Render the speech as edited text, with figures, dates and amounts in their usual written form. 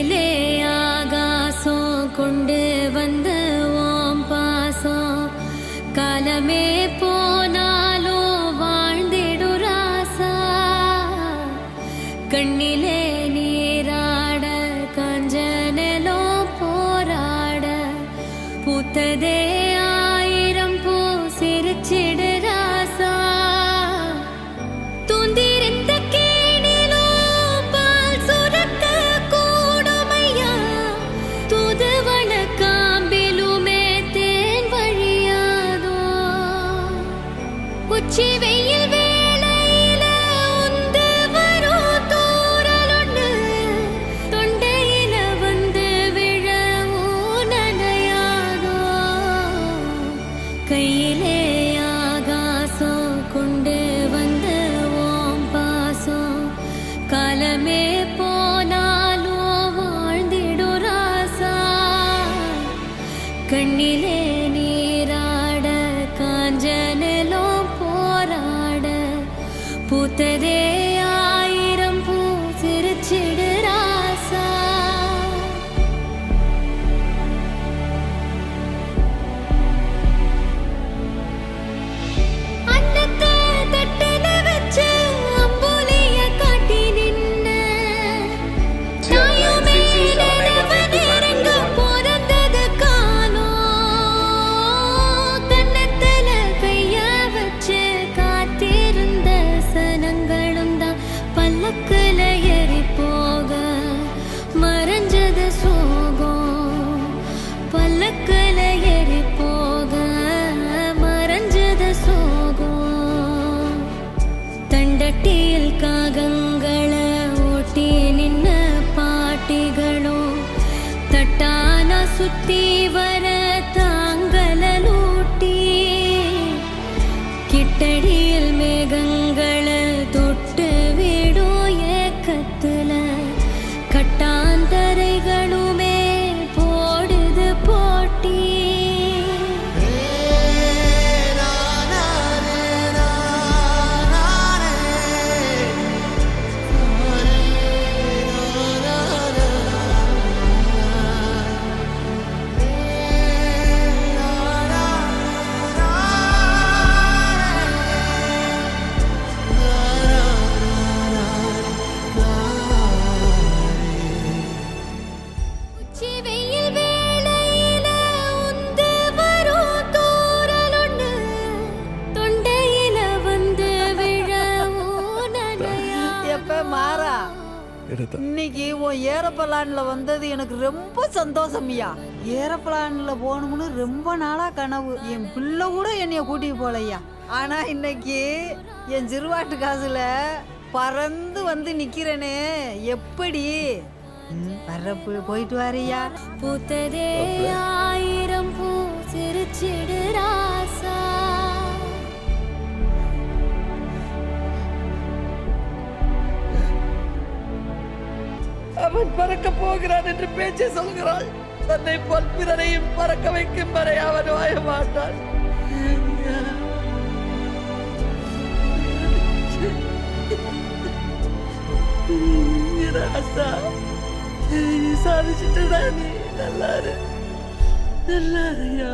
கண்ணிலே ஆகாசம் கொண்டு வந்த ஓம் பாசம் காலமே போனாலும் வாழ்ந்திடு ராசா கண்ணிலே நீராட காஞ்சனலோ போராட பூத்ததே ஆயிரம் பூ சிரிச்சிடு ராசா உச்சி வெயில் வேளையில உந்து வரும் தூறலொன்னு தொண்டையில வந்து விழவும் நனையாதோ கையிலே ஆகாசம் கொண்டு வந்த ஓம் பாசம் காலமே போனாலும் வாழ்ந்திடு ராசா கண்ணிலே நீராட காஞ்சனலோ பூத்ததே ஆயிரம் பூ சிரிச்சிடு ராசா அன்னத்தை தட்டுல வச்சு அம்புலிய காட்டி நின்ன தாயுமே நெருங்க பிறந்தது காணோ கன்னத்துல கைய வச்சு காத்திருந்த சனங்களும் தான் பல்லக்குல ஏறி போக மறைஞ்சது சோகம் பல்லக்குல ஏறி போக மறைஞ்சது சோகம் தண்டட்டியில் காகங்களை ஓட்டி நின்ன பாட்டிகளும் தட்டான சுத்தி வர தாங்கலூட்டி கிட்டடியில் மேகங்களை தொட்டு விடும் ஏக்கத்துல கட்டாந்தரைகளுமே போடுது போட்டி இன்னைக்கு உன் ஏரோப்ளான்ல வந்தது எனக்கு ரொம்ப சந்தோஷம்யா. ஏரோப்ளான்ல போகணும்னு ரொம்ப நாளா கனவு. என் பிள்ளை கூட என்னைய கூட்டிட்டு போலையா. ஆனா இன்னைக்கு என் சிறுவாட்டு காசுல பறந்து வந்து நிக்கிறனே எப்படி பரப்பு போயிட்டு வாரியா. பூத்ததே ஆயிரம் பூ சிரிச்சிடு ராசா அவன் பறக்க போகிறான் என்று பேச்சை சொல்கிறாள். தன்னை போல் பிறரையும் பறக்க வைக்கும் வரை அவன் வாய மாட்டான். சாதிச்சுட்டுடா நீ. நல்லாரு நல்லாருயா.